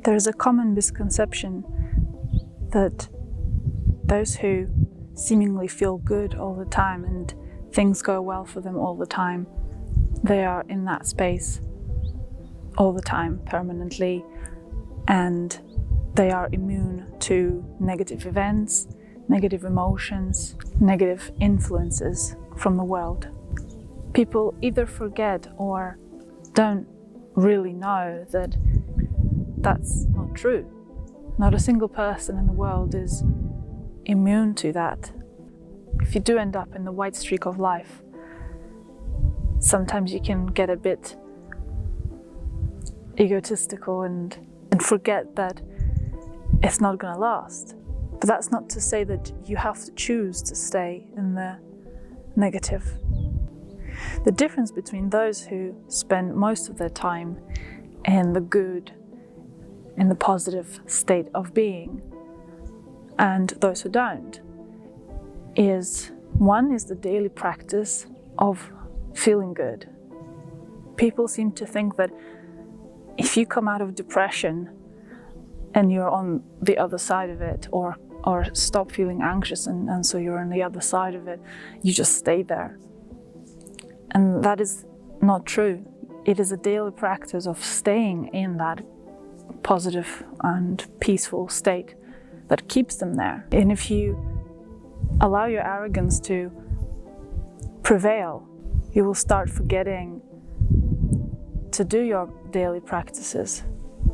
There's a common misconception that those who seemingly feel good all the time and things go well for them all the time, they are in that space all the time, permanently, and they are immune to negative events, negative emotions, negative influences from the world. People either forget or don't really know that that's not true. Not a single person in the world is immune to that. If you do end up in the white streak of life, sometimes you can get a bit egotistical and forget that it's not going to last. But that's not to say that you have to choose to stay in the negative. The difference between those who spend most of their time in the good, in the positive state of being, and those who don't, is one is the daily practice of feeling good. People seem to think that if you come out of depression and you're on the other side of it, or stop feeling anxious and so you're on the other side of it, you just stay there. And that is not true. It is a daily practice of staying in that positive and peaceful state that keeps them there. And if you allow your arrogance to prevail, you will start forgetting to do your daily practices,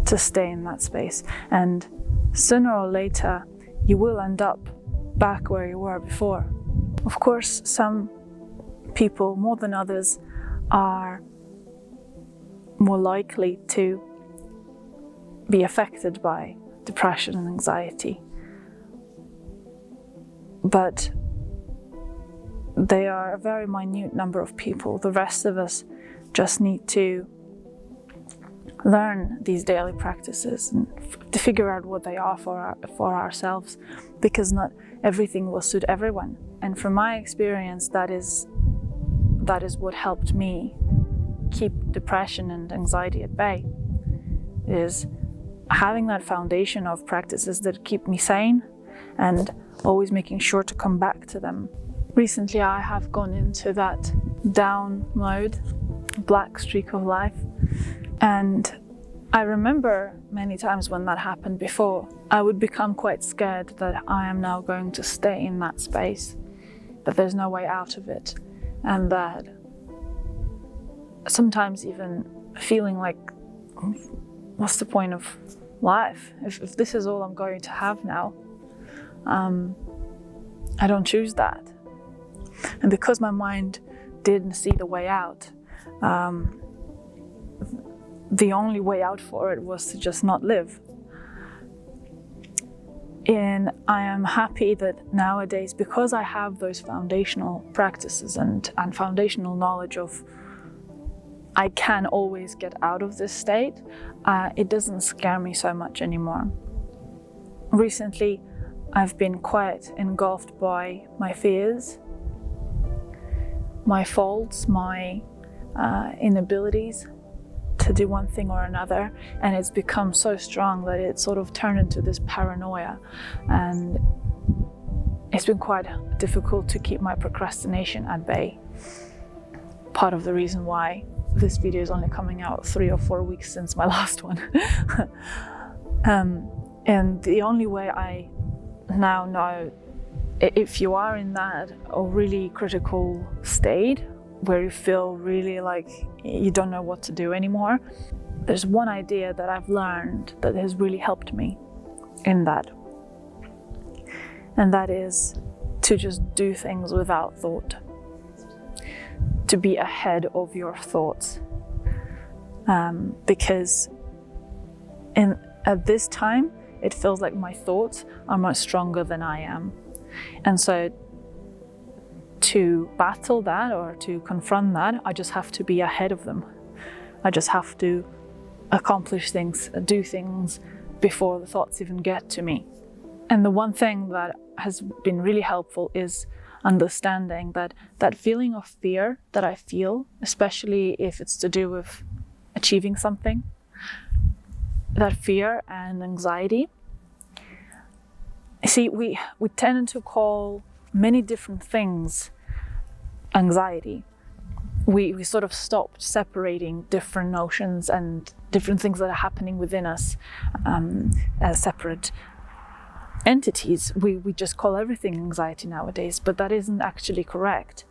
to stay in that space. And sooner or later, you will end up back where you were before. Of course, some people, more than others, are more likely to be affected by depression and anxiety. But they are a very minute number of people. The rest of us just need to learn these daily practices and to figure out what they are for ourselves, because not everything will suit everyone. And from my experience, that is what helped me keep depression and anxiety at bay, is having that foundation of practices that keep me sane and always making sure to come back to them. Recently, I have gone into that down mode, black streak of life. And I remember many times when that happened before, I would become quite scared that I am now going to stay in that space, that there's no way out of it, and that sometimes even feeling like, what's the point of life? If this is all I'm going to have now, I don't choose that. And because my mind didn't see the way out, the only way out for it was to just not live. And I am happy that nowadays, because I have those foundational practices and foundational knowledge of I can always get out of this state, it doesn't scare me so much anymore. Recently, I've been quite engulfed by my fears, my faults, my inabilities to do one thing or another, and it's become so strong that it sort of turned into this paranoia, and it's been quite difficult to keep my procrastination at bay. Part of the reason why this video is only coming out 3 or 4 weeks since my last one. And the only way I now know, if you are in that a really critical state where you feel really like you don't know what to do anymore, there's one idea that I've learned that has really helped me in that. And that is to just do things without thought, to be ahead of your thoughts. Because at this time, it feels like my thoughts are much stronger than I am. And so to battle that or to confront that, I just have to be ahead of them. I just have to accomplish things, do things before the thoughts even get to me. And the one thing that has been really helpful is understanding that that feeling of fear that I feel, especially if it's to do with achieving something, that fear and anxiety. See, we tend to call many different things anxiety. We sort of stopped separating different notions and different things that are happening within us as separate entities. We just call everything anxiety nowadays, but that isn't actually correct.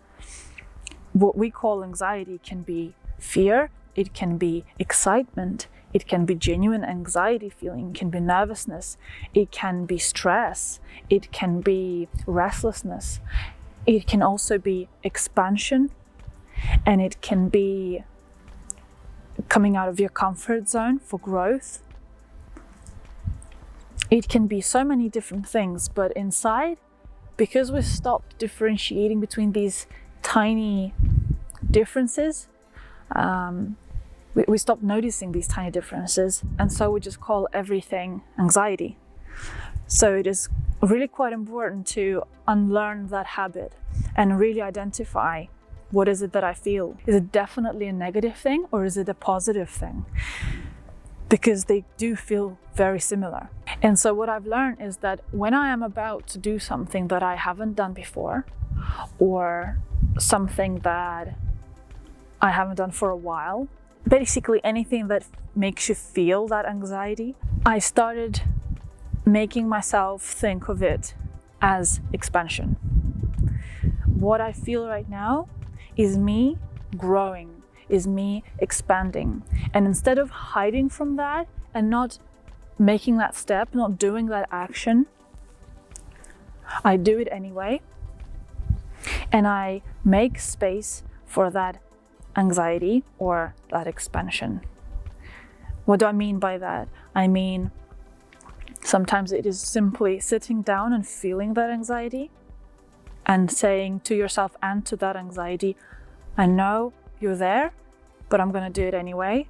What we call anxiety can be fear, it can be excitement, it can be genuine anxiety feeling, it can be nervousness, it can be stress, it can be restlessness, it can also be expansion, and it can be coming out of your comfort zone for growth. It can be so many different things, but inside, because we stopped differentiating between these tiny differences, we stopped noticing these tiny differences, and so we just call everything anxiety. So it is really quite important to unlearn that habit and really identify, what is it that I feel? Is it definitely a negative thing, or is it a positive thing? Because they do feel very similar. And so what I've learned is that when I am about to do something that I haven't done before, or something that I haven't done for a while, basically anything that makes you feel that anxiety, I started making myself think of it as expansion. What I feel right now is me growing, is me expanding. And instead of hiding from that and not making that step, not doing that action, I do it anyway. And I make space for that anxiety or that expansion. What do I mean by that? I mean, sometimes it is simply sitting down and feeling that anxiety and saying to yourself and to that anxiety, I know you're there, but I'm going to do it anyway.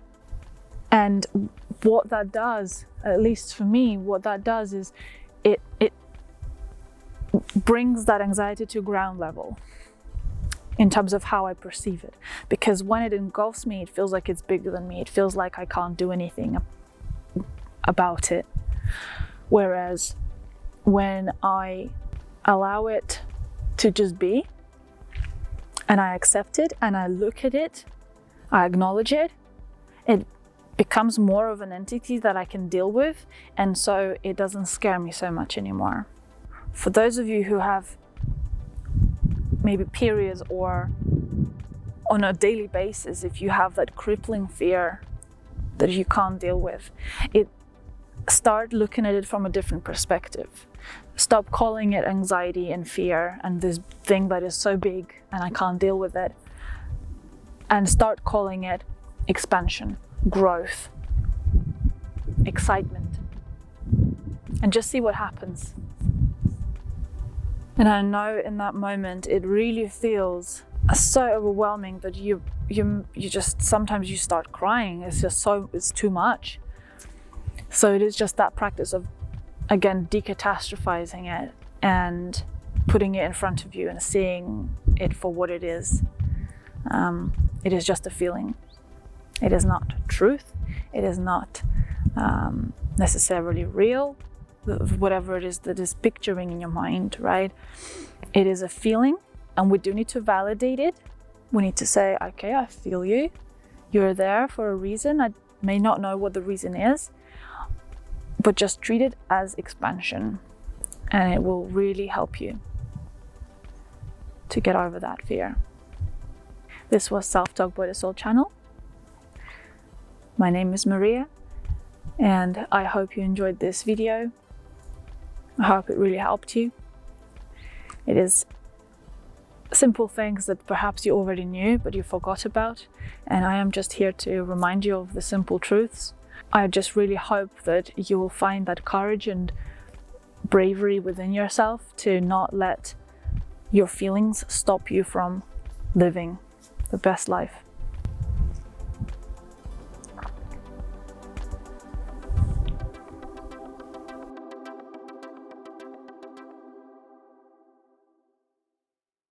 And what that does, at least for me, what that does is it brings that anxiety to ground level in terms of how I perceive it. Because when it engulfs me, it feels like it's bigger than me. It feels like I can't do anything about it. Whereas when I allow it to just be, and I accept it, and I look at it, I acknowledge it, it becomes more of an entity that I can deal with, and so it doesn't scare me so much anymore. For those of you who have maybe periods or on a daily basis, if you have that crippling fear that you can't deal with, start looking at it from a different perspective. Stop calling it anxiety and fear and this thing that is so big and I can't deal with it, and start calling it expansion, growth, excitement, and just see what happens. And I know in that moment it really feels so overwhelming that you just, sometimes you start crying. It's too much. So it is just that practice of, again, decatastrophizing it and putting it in front of you and seeing it for what it is. It is just a feeling. It is not truth. It is not necessarily real, whatever it is that is picturing in your mind, right? It is a feeling, and we do need to validate it. We need to say, okay, I feel you. You're there for a reason. I may not know what the reason is, but just treat it as expansion, and it will really help you to get over that fear. This was Self-Talk by the Soul channel. My name is Maria, and I hope you enjoyed this video. I hope it really helped you. It is simple things that perhaps you already knew, but you forgot about, and I am just here to remind you of the simple truths. I just really hope that you will find that courage and bravery within yourself to not let your feelings stop you from living the best life.